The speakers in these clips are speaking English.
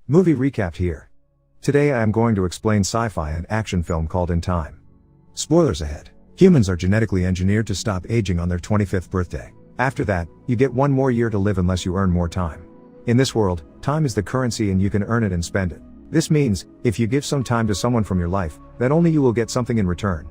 Movie recap here. Today I am going to explain sci-fi and action film called In Time. Spoilers ahead. Humans are genetically engineered to stop aging on their 25th birthday. After that, you get one more year to live unless you earn more time. In this world, time is the currency and you can earn it and spend it. This means, if you give some time to someone from your life, then only you will get something in return.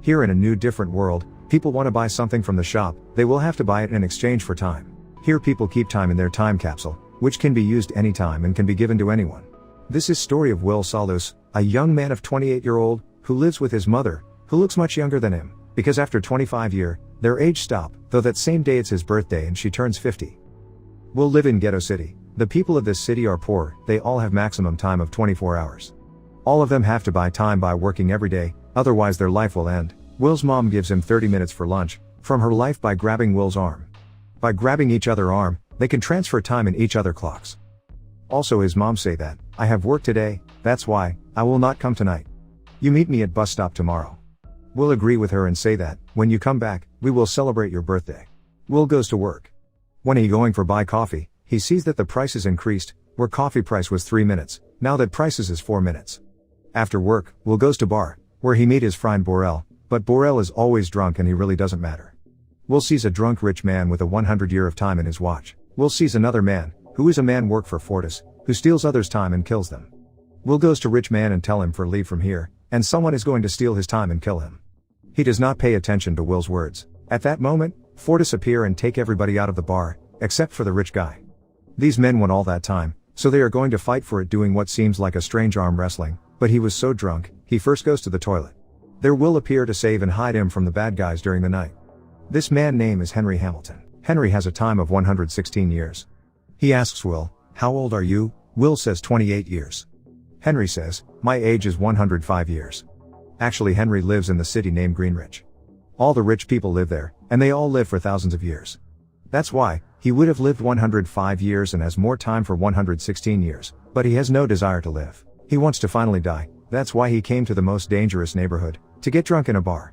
Here in a new different world, people want to buy something from the shop, they will have to buy it in exchange for time. Here people keep time in their time capsule, which can be used anytime and can be given to anyone. This is story of Will Salus, a young man of 28-year-old, who lives with his mother, who looks much younger than him, because after 25 years, their age stop, though that same day it's his birthday and she turns 50. Will live in Ghetto City. The people of this city are poor, they all have maximum time of 24 hours. All of them have to buy time by working every day, otherwise their life will end. Will's mom gives him 30 minutes for lunch, from her life by grabbing Will's arm. By grabbing each other's arm, they can transfer time in each other clocks. Also his mom say that, I have work today, that's why, I will not come tonight. You meet me at bus stop tomorrow. Will agree with her and say that, when you come back, we will celebrate your birthday. Will goes to work. When he going for buy coffee, he sees that the price is increased, where coffee price was 3 minutes, now that prices is 4 minutes. After work, Will goes to bar, where he meet his friend Borel, but Borel is always drunk and he really doesn't matter. Will sees a drunk rich man with a 100 year of time in his watch. Will sees another man, who is a man work for Fortis, who steals others' time and kills them. Will goes to rich man and tell him for leave from here, and someone is going to steal his time and kill him. He does not pay attention to Will's words. At that moment, Fortis appear and take everybody out of the bar, except for the rich guy. These men want all that time, so they are going to fight for it doing what seems like a strange arm wrestling, but he was so drunk, he first goes to the toilet. There Will appear to save and hide him from the bad guys during the night. This man name is Henry Hamilton. Henry has a time of 116 years. He asks Will, how old are you? Will says 28 years. Henry says, my age is 105 years. Actually Henry lives in the city named Greenwich. All the rich people live there, and they all live for thousands of years. That's why, he would have lived 105 years and has more time for 116 years, but he has no desire to live. He wants to finally die, that's why he came to the most dangerous neighborhood, to get drunk in a bar.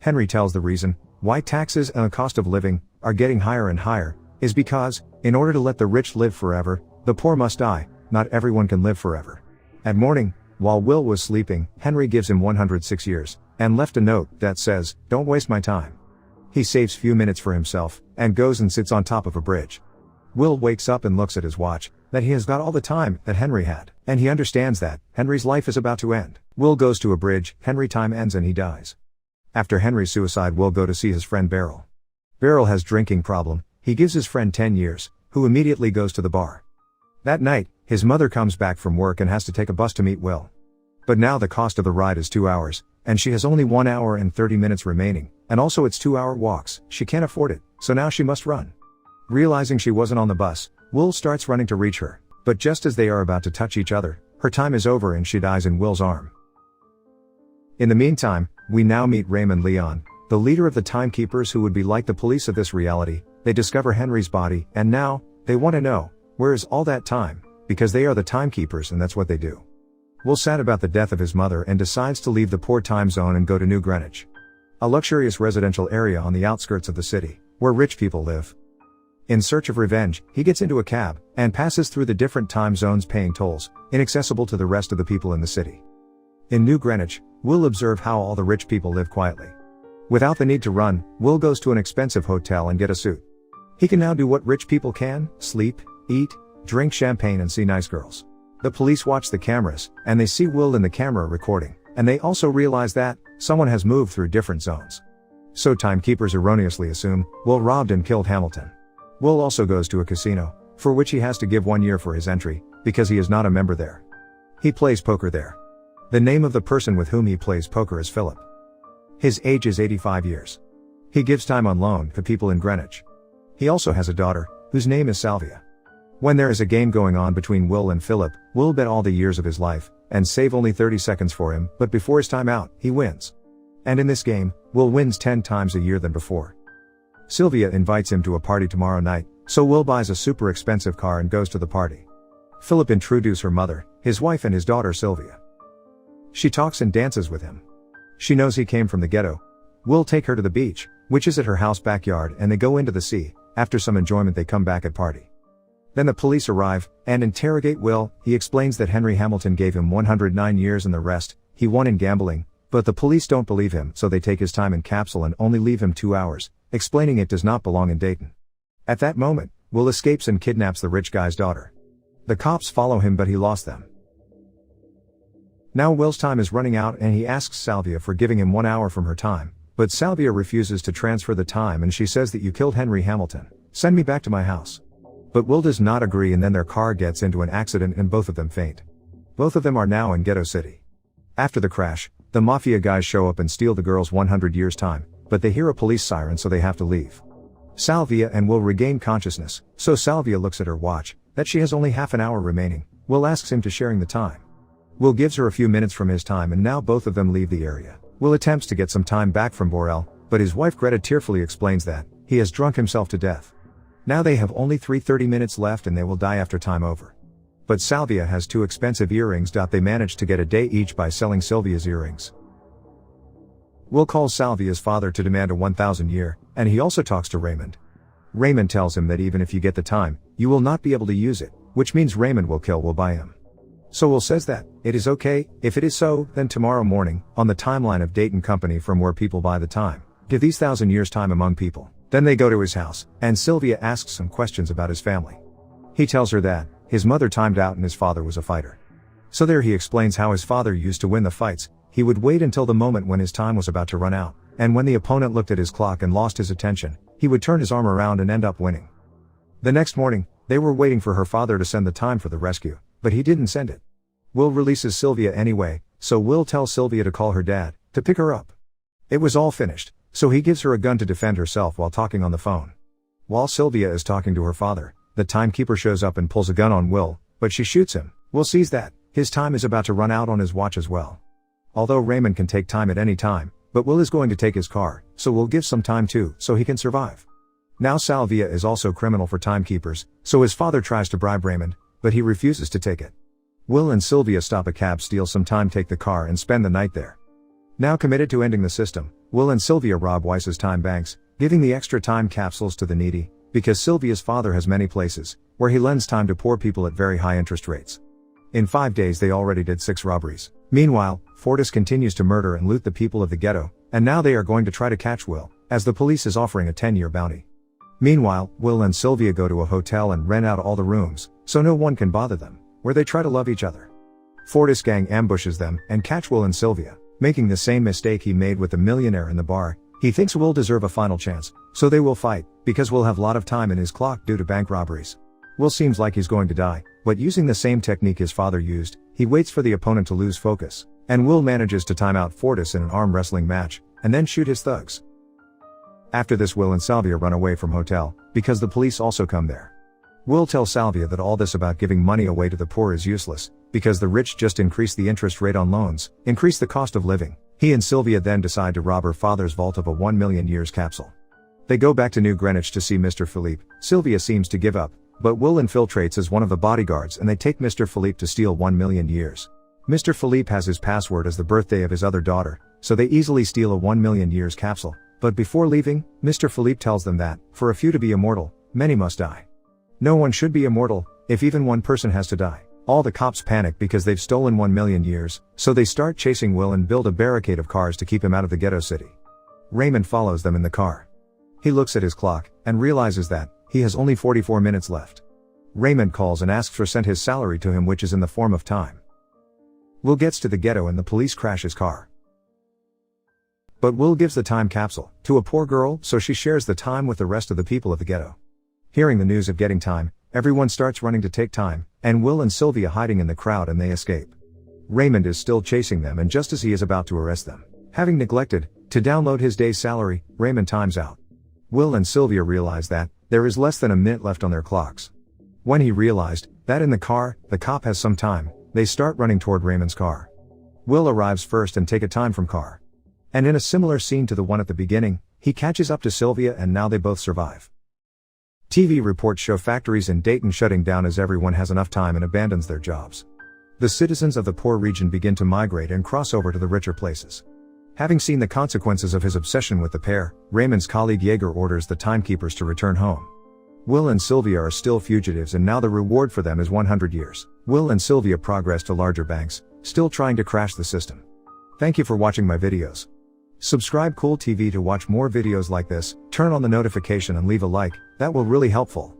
Henry tells the reason, why taxes and the cost of living, are getting higher and higher, is because, in order to let the rich live forever, the poor must die, not everyone can live forever. At morning, while Will was sleeping, Henry gives him 106 years, and left a note that says, don't waste my time. He saves few minutes for himself, and goes and sits on top of a bridge. Will wakes up and looks at his watch, that he has got all the time that Henry had, and he understands that, Henry's life is about to end. Will goes to a bridge, Henry time ends and he dies. After Henry's suicide Will go to see his friend Beryl. Beryl has drinking problem, he gives his friend 10 years, who immediately goes to the bar. That night, his mother comes back from work and has to take a bus to meet Will. But now the cost of the ride is 2 hours, and she has only 1 hour and 30 minutes remaining, and also it's 2-hour walks, she can't afford it, so now she must run. Realizing she wasn't on the bus, Will starts running to reach her, but just as they are about to touch each other, her time is over and she dies in Will's arm. In the meantime, we now meet Raymond Leon, the leader of the timekeepers who would be like the police of this reality. They discover Henry's body, and now, they want to know, where is all that time, because they are the timekeepers and that's what they do. Will sad about the death of his mother and decides to leave the poor time zone and go to New Greenwich, a luxurious residential area on the outskirts of the city, where rich people live. In search of revenge, he gets into a cab, and passes through the different time zones paying tolls, inaccessible to the rest of the people in the city. In New Greenwich, Will observe how all the rich people live quietly. Without the need to run, Will goes to an expensive hotel and get a suit. He can now do what rich people can, sleep, eat, drink champagne and see nice girls. The police watch the cameras, and they see Will in the camera recording, and they also realize that, someone has moved through different zones. So timekeepers erroneously assume, Will robbed and killed Hamilton. Will also goes to a casino, for which he has to give 1 year for his entry, because he is not a member there. He plays poker there. The name of the person with whom he plays poker is Philip. His age is 85 years. He gives time on loan to people in Greenwich. He also has a daughter, whose name is Salvia. When there is a game going on between Will and Philip, Will bet all the years of his life, and save only 30 seconds for him, but before his time out, he wins. And in this game, Will wins 10 times a year than before. Sylvia invites him to a party tomorrow night, so Will buys a super expensive car and goes to the party. Philip introduces her mother, his wife and his daughter Sylvia. She talks and dances with him. She knows he came from the ghetto. Will take her to the beach, which is at her house backyard, and they go into the sea. After some enjoyment they come back at party. Then the police arrive and interrogate Will. He explains that Henry Hamilton gave him 109 years and the rest he won in gambling, but the police don't believe him, so they take his time in capsule and only leave him 2 hours, explaining it does not belong in Dayton. At that moment, Will escapes and kidnaps the rich guy's daughter. The cops follow him, but he lost them. Now Will's time is running out and he asks Salvia for giving him 1 hour from her time, but Salvia refuses to transfer the time and she says that you killed Henry Hamilton. Send me back to my house. But Will does not agree, and then their car gets into an accident and both of them faint. Both of them are now in Ghetto City. After the crash, the mafia guys show up and steal the girl's 100 years time, but they hear a police siren so they have to leave. Salvia and Will regain consciousness, so Salvia looks at her watch, that she has only half an hour remaining. Will asks him to sharing the time. Will gives her a few minutes from his time and now both of them leave the area. Will attempts to get some time back from Borel, but his wife Greta tearfully explains that he has drunk himself to death. Now they have only 30 minutes left and they will die after time over. But Salvia has 2 expensive earrings. They manage to get a day each by selling Sylvia's earrings. Will calls Salvia's father to demand a 1,000 year, and he also talks to Raymond. Raymond tells him that even if you get the time, you will not be able to use it, which means Raymond will kill Will by him. So Will says that it is okay. If it is so, then tomorrow morning, on the timeline of Dayton Company from where people buy the time, give these 1,000 years time among people. Then they go to his house, and Sylvia asks some questions about his family. He tells her that his mother timed out and his father was a fighter. So there he explains how his father used to win the fights. He would wait until the moment when his time was about to run out, and when the opponent looked at his clock and lost his attention, he would turn his arm around and end up winning. The next morning, they were waiting for her father to send the time for the rescue, but he didn't send it. Will releases Sylvia anyway, so Will tells Sylvia to call her dad, to pick her up. It was all finished, so he gives her a gun to defend herself while talking on the phone. While Sylvia is talking to her father, the timekeeper shows up and pulls a gun on Will, but she shoots him. Will sees that his time is about to run out on his watch as well. Although Raymond can take time at any time, but Will is going to take his car, so Will gives some time too, so he can survive. Now Salvia is also criminal for timekeepers, so his father tries to bribe Raymond, but he refuses to take it. Will and Sylvia stop a cab, steal some time, take the car and spend the night there. Now committed to ending the system, Will and Sylvia rob Weiss's time banks, giving the extra time capsules to the needy, because Sylvia's father has many places where he lends time to poor people at very high interest rates. In 5 days they already did 6 robberies. Meanwhile, Fortis continues to murder and loot the people of the ghetto, and now they are going to try to catch Will, as the police is offering a 10-year bounty. Meanwhile, Will and Sylvia go to a hotel and rent out all the rooms, so no one can bother them, where they try to love each other. Fortis gang ambushes them and catch Will and Sylvia, making the same mistake he made with the millionaire in the bar. He thinks Will deserve a final chance, so they will fight, because Will have lot of time in his clock due to bank robberies. Will seems like he's going to die, but using the same technique his father used, he waits for the opponent to lose focus, and Will manages to time out Fortis in an arm wrestling match, and then shoot his thugs. After this, Will and Salvia run away from hotel, because the police also come there. Will tells Salvia that all this about giving money away to the poor is useless, because the rich just increase the interest rate on loans, increase the cost of living. He and Sylvia then decide to rob her father's vault of a 1 million years capsule. They go back to New Greenwich to see Mr. Philippe. Sylvia seems to give up, but Will infiltrates as one of the bodyguards and they take Mr. Philippe to steal 1 million years. Mr. Philippe has his password as the birthday of his other daughter, so they easily steal a 1 million years capsule, but before leaving, Mr. Philippe tells them that, for a few to be immortal, many must die. No one should be immortal, if even one person has to die. All the cops panic because they've stolen 1 million years, so they start chasing Will and build a barricade of cars to keep him out of the ghetto city. Raymond follows them in the car. He looks at his clock, and realizes that he has only 44 minutes left. Raymond calls and asks for sent his salary to him, which is in the form of time. Will gets to the ghetto and the police crash his car. But Will gives the time capsule to a poor girl, so she shares the time with the rest of the people of the ghetto. Hearing the news of getting time, everyone starts running to take time, and Will and Sylvia hiding in the crowd and they escape. Raymond is still chasing them, and just as he is about to arrest them, having neglected to download his day's salary, Raymond times out. Will and Sylvia realize that there is less than a minute left on their clocks. When he realized that in the car, the cop has some time, they start running toward Raymond's car. Will arrives first and take a time from car. And in a similar scene to the one at the beginning, he catches up to Sylvia and now they both survive. TV reports show factories in Dayton shutting down as everyone has enough time and abandons their jobs. The citizens of the poor region begin to migrate and cross over to the richer places. Having seen the consequences of his obsession with the pair, Raymond's colleague Jaeger orders the timekeepers to return home. Will and Sylvia are still fugitives and now the reward for them is 100 years. Will and Sylvia progress to larger banks, still trying to crash the system. Thank you for watching my videos. Subscribe Cool TV to watch more videos like this, turn on the notification and leave a like, that will really helpful.